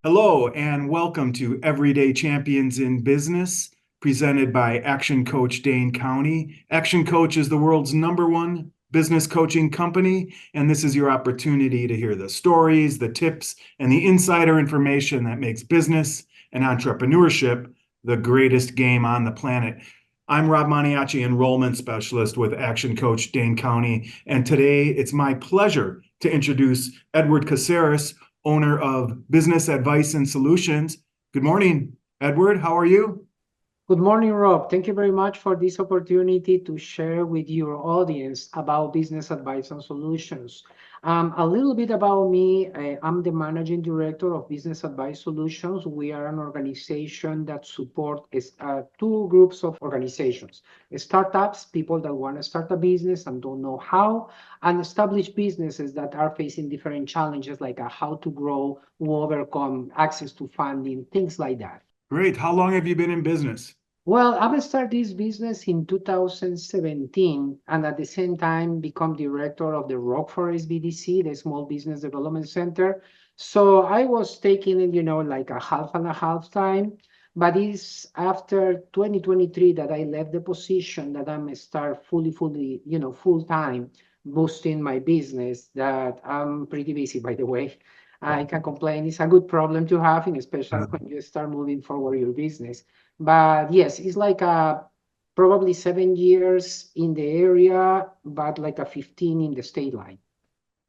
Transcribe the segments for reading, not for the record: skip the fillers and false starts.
Hello, and welcome to Everyday Champions in Business, presented by Action Coach Dane County. Action Coach is the world's #1 business coaching company, and this is your opportunity to hear the stories, the tips, and the insider information that makes business and entrepreneurship the greatest game on the planet. I'm Rob Manici, enrollment specialist with Action Coach Dane County, and today it's my pleasure to introduce Edward Caceres, owner of Business Advice and Solutions. Good morning, Edward. How are you? Good morning, Rob. Thank you very much for this opportunity to share with your audience about business advice and solutions. A little bit about me. I'm the managing director of Business Advice Solutions. We are an organization that supports two groups of organizations: startups, people that want to start a business and don't know how, and established businesses that are facing different challenges like how to grow, to overcome access to funding, things like that. Great. How long have you been in business? Well, I started this business in 2017 and at the same time become director of the Rockford SBDC, the Small Business Development Center. So I was taking it, like a half and a half time. But it's after 2023 that I left the position that I'm start fully, full time boosting my business that I'm pretty busy, by the way. I can complain. It's a good problem to have, and especially when you start moving forward your business. But yes, it's like probably 7 years in the area, but like a 15 in the state line.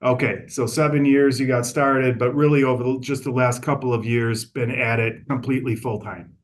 Okay, so 7 years you got started, but really over just the last couple of years been at it completely full time.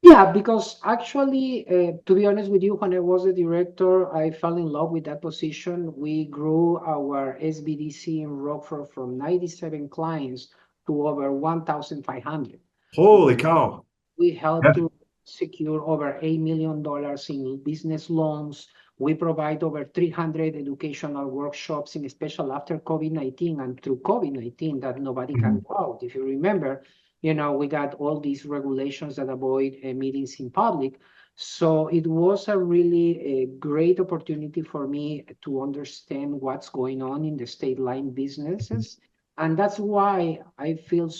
Yeah, because actually, to be honest with you, when I was the director, I fell in love with that position. We grew our SBDC in Rockford from 97 clients to over 1,500. Holy cow. We help to secure over $8 million in business loans. We provide over 300 educational workshops, in special after COVID-19 and through COVID-19 that nobody can go out. If you remember, we got all these regulations that avoid meetings in public. So it was a really a great opportunity for me to understand what's going on in the state line businesses. And that's why I feel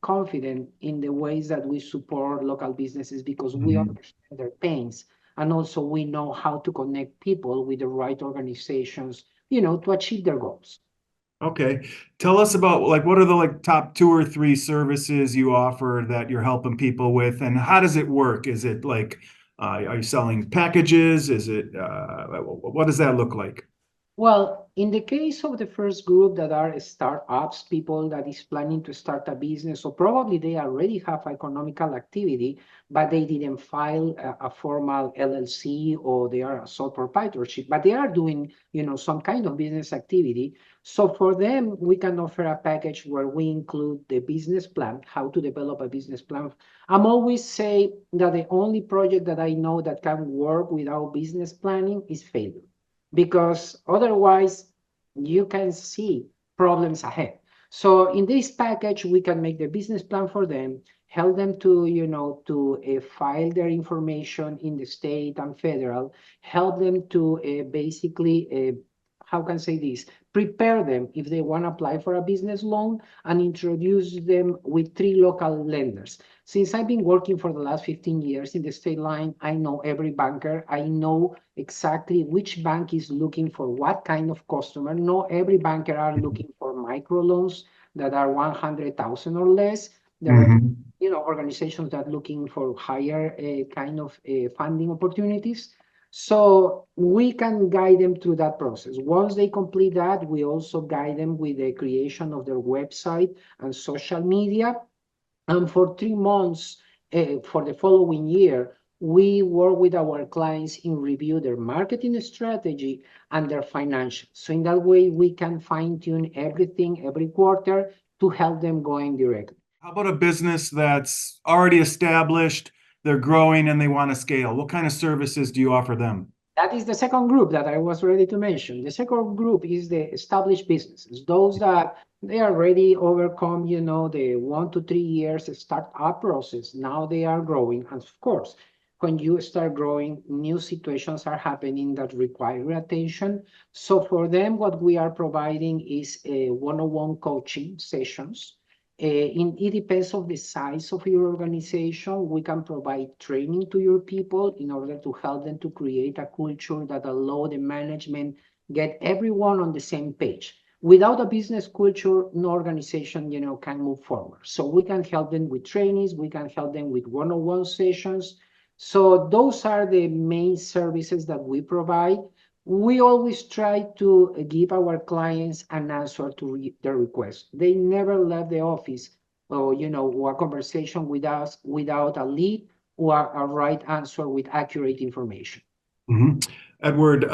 confident in the ways that we support local businesses because we Mhm. understand their pains. And also we know how to connect people with the right organizations, to achieve their goals. Okay. Tell us about what are the top two or three services you offer that you're helping people with, and how does it work? Is it are you selling packages? Is it what does that look like? Well, in the case of the first group that are startups, people that is planning to start a business, or probably they already have economical activity, but they didn't file a formal LLC or they are a sole proprietorship, but they are doing, some kind of business activity. So for them, we can offer a package where we include the business plan, how to develop a business plan. I'm always say that the only project that I know that can work without business planning is failure because otherwise you can see problems ahead. So in this package, we can make the business plan for them, help them to, to file their information in the state and federal, help them to basically, how can I say this, prepare them if they want to apply for a business loan and introduce them with 3 local lenders. Since I've been working for the last 15 years in the state line, I know every banker. I know exactly which bank is looking for what kind of customer. Not every banker are looking for microloans that are 100,000 or less. There are, Mhm. organizations that are looking for higher kind of funding opportunities. So we can guide them through that process. Once they complete that, we also guide them with the creation of their website and social media. And for 3 months for the following year, we work with our clients in review their marketing strategy and their financials. So in that way, we can fine tune everything every quarter to help them going directly. How about a business that's already established, they're growing and they want to scale? What kind of services do you offer them? That is the second group that I was ready to mention. The second group is the established businesses, those that they already overcome, the 1 to 3 years startup process. Now they are growing. And of course, when you start growing, new situations are happening that require attention. So for them, what we are providing is a one-on-one coaching sessions. It depends on the size of your organization. We can provide training to your people in order to help them to create a culture that allow the management get everyone on the same page. Without a business culture, no organization, can move forward. So we can help them with trainings. We can help them with one-on-one sessions. So those are the main services that we provide. We always try to give our clients an answer to their request. They never left the office or a conversation with us without a lead or a right answer with accurate information. Mhm. Edward,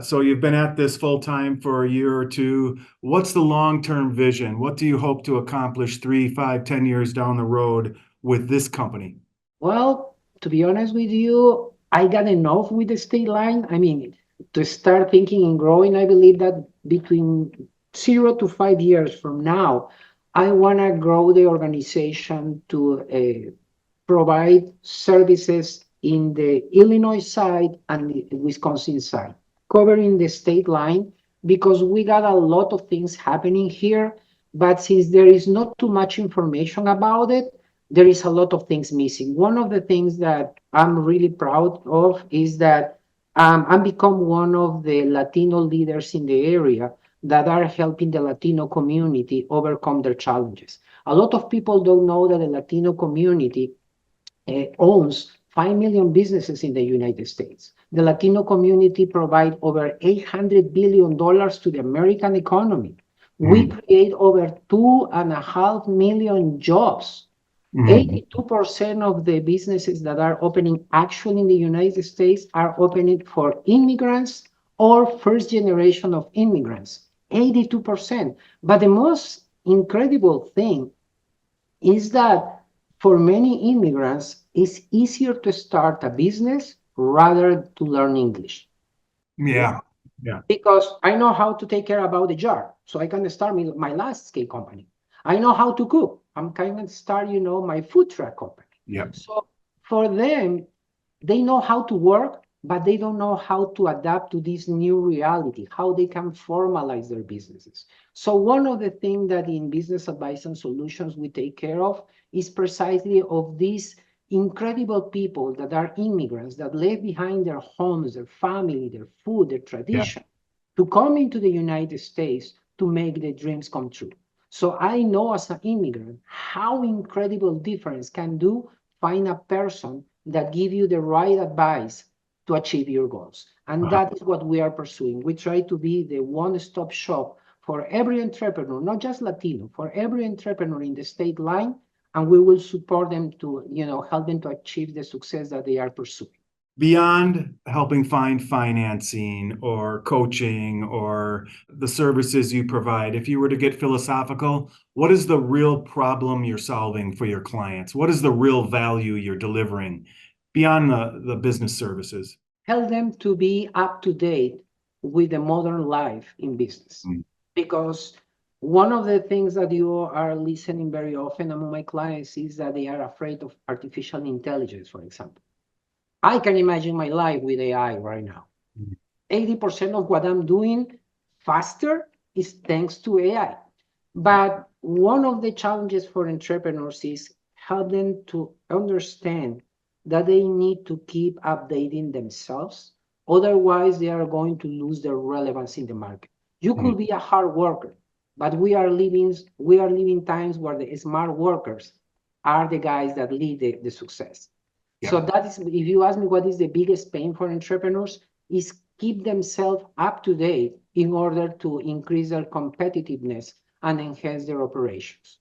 so you've been at this full time for a year or two. What's the long-term vision? What do you hope to accomplish 3, 5, 10 years down the road with this company? Well, to be honest with you, I got enough with the state line. I mean, to start thinking and growing, I believe that between 0 to 5 years from now, I want to grow the organization to provide services in the Illinois side and the Wisconsin side, covering the state line, because we got a lot of things happening here. But since there is not too much information about it, there is a lot of things missing. One of the things that I'm really proud of is that I'm become one of the Latino leaders in the area that are helping the Latino community overcome their challenges. A lot of people don't know that the Latino community owns 5 million businesses in the United States. The Latino community provides over $800 billion to the American economy. We create over 2.5 million jobs. 82% of the businesses that are opening actually in the United States are opening for immigrants or first generation of immigrants. 82%. But the most incredible thing is that for many immigrants, it's easier to start a business rather to learn English. Yeah. Yeah. Because I know how to take care about the jar, so I can start my last scale company. I know how to cook. I'm kind of start, my food truck company. Yeah. So for them, they know how to work, but they don't know how to adapt to this new reality, how they can formalize their businesses. So one of the things that in Business Advice and Solutions we take care of is precisely of these incredible people that are immigrants that leave behind their homes, their family, their food, their tradition, to come into the United States to make their dreams come true. So I know as an immigrant how incredible difference can do find a person that give you the right advice to achieve your goals. And that is what we are pursuing. We try to be the one-stop shop for every entrepreneur, not just Latino, for every entrepreneur in the state line, and we will support them to, help them to achieve the success that they are pursuing. Beyond helping find financing or coaching or the services you provide, if you were to get philosophical, what is the real problem you're solving for your clients? What is the real value you're delivering beyond the business services? Help them to be up to date with the modern life in business. Because one of the things that you are listening very often among my clients is that they are afraid of artificial intelligence, for example. I can imagine my life with AI right now. 80% of what I'm doing faster is thanks to AI. But one of the challenges for entrepreneurs is help them to understand that they need to keep updating themselves. Otherwise, they are going to lose their relevance in the market. You could be a hard worker, but we are living times where the smart workers are the guys that lead the success. Yeah. So that is, if you ask me what is the biggest pain for entrepreneurs, is keep themselves up to date in order to increase their competitiveness and enhance their operations.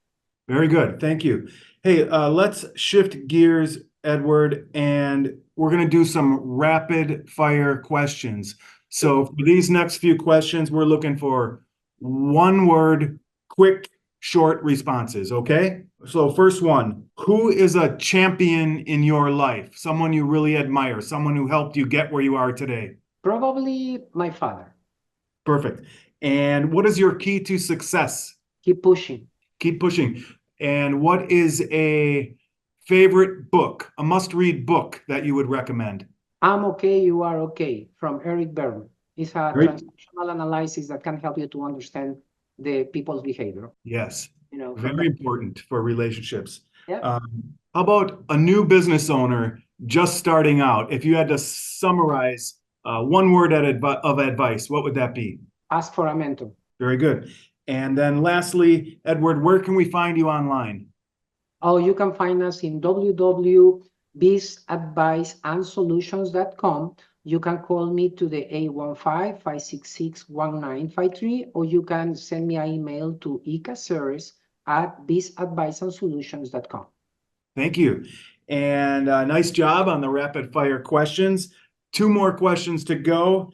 Very good. Thank you. Hey, let's shift gears, Edward, and we're going to do some rapid fire questions. So for these next few questions, we're looking for one word, quick, short responses. Okay. So first one, who is a champion in your life? Someone you really admire, someone who helped you get where you are today. Probably my father. Perfect. And what is your key to success? Keep pushing. Keep pushing. And what is a favorite book, a must-read book that you would recommend? I'm okay, you are okay, from Eric Berman. It's a Great. transactional analysis that can help you to understand the people's behavior. Yes. From Very that. important for relationships. Yeah. How about a new business owner just starting out? If you had to summarize one word of advice, what would that be? Ask for a mentor. Very good. And then lastly, Edward, where can we find you online? Oh, you can find us in www.bizadviceandsolutions.com. You can call me to the 815-566-1953, or you can send me an email to Caceres@bizadviceandsolutions.com. Thank you. And nice job on the rapid fire questions. Two more questions to go.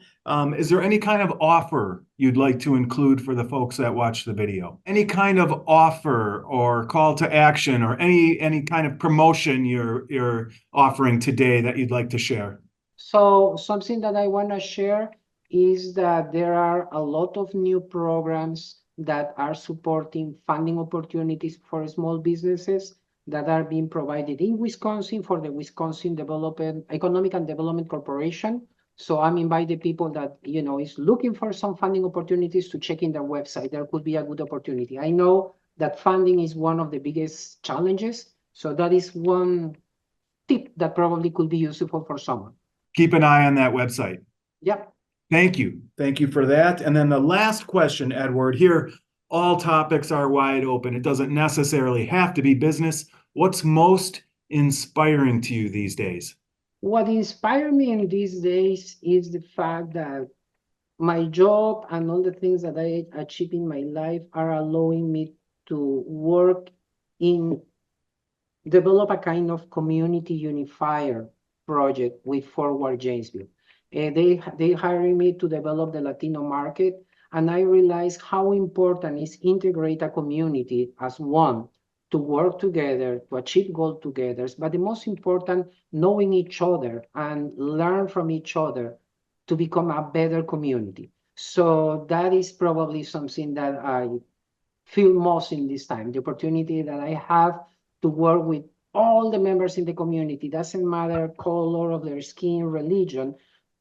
Is there any kind of offer you'd like to include for the folks that watch the video? Any kind of offer or call to action or any kind of promotion you're offering today that you'd like to share? So something that I want to share is that there are a lot of new programs that are supporting funding opportunities for small businesses that are being provided in Wisconsin for the Wisconsin Economic and Development Corporation. So I'm inviting people that, is looking for some funding opportunities to check in their website. There could be a good opportunity. I know that funding is one of the biggest challenges. So that is one tip that probably could be useful for someone. Keep an eye on that website. Yep. Thank you. Thank you for that. And then the last question, Edward, here, all topics are wide open. It doesn't necessarily have to be business. What's most inspiring to you these days? What inspires me in these days is the fact that my job and all the things that I achieve in my life are allowing me to work in develop a kind of community unifier project with Forward Janesville. They hired me to develop the Latino market, and I realized how important is integrate a community as one to work together, to achieve goals together, but the most important, knowing each other and learn from each other to become a better community. So that is probably something that I feel most in this time, the opportunity that I have to work with all the members in the community, doesn't matter color of their skin, religion,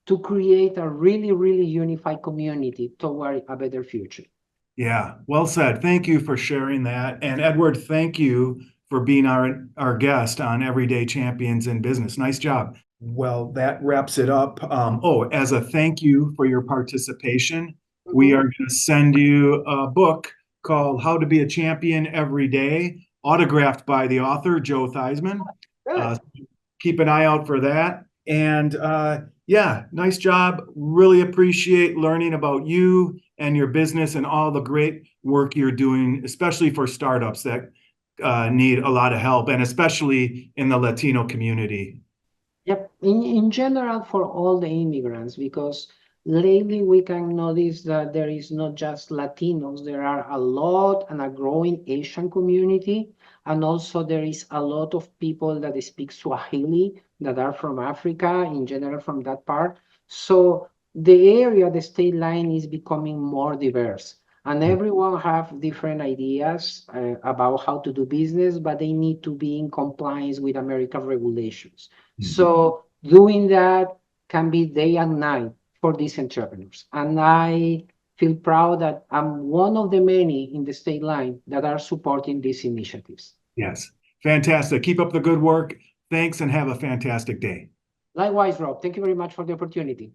to create a really, really unified community toward a better future. Yeah, well said. Thank you for sharing that. And Edward, thank you for being our guest on Everyday Champions in Business. Nice job. Well, that wraps it up. As a thank you for your participation, we are going to send you a book called How to Be a Champion Every Day, autographed by the author, Joe Theismann. Keep an eye out for that. And yeah, nice job. Really appreciate learning about you and your business and all the great work you're doing, especially for startups that need a lot of help, and especially in the Latino community. Yep, in general for all the immigrants, because lately we can notice that there is not just Latinos, there are a lot and a growing Asian community, and also there is a lot of people that speak Swahili that are from Africa, in general from that part. So the area, the state line is becoming more diverse. And everyone have different ideas about how to do business, but they need to be in compliance with American regulations. So doing that can be day and night for these entrepreneurs. And I feel proud that I'm one of the many in the state line that are supporting these initiatives. Yes, fantastic. Keep up the good work. Thanks and have a fantastic day. Likewise, Rob. Thank you very much for the opportunity.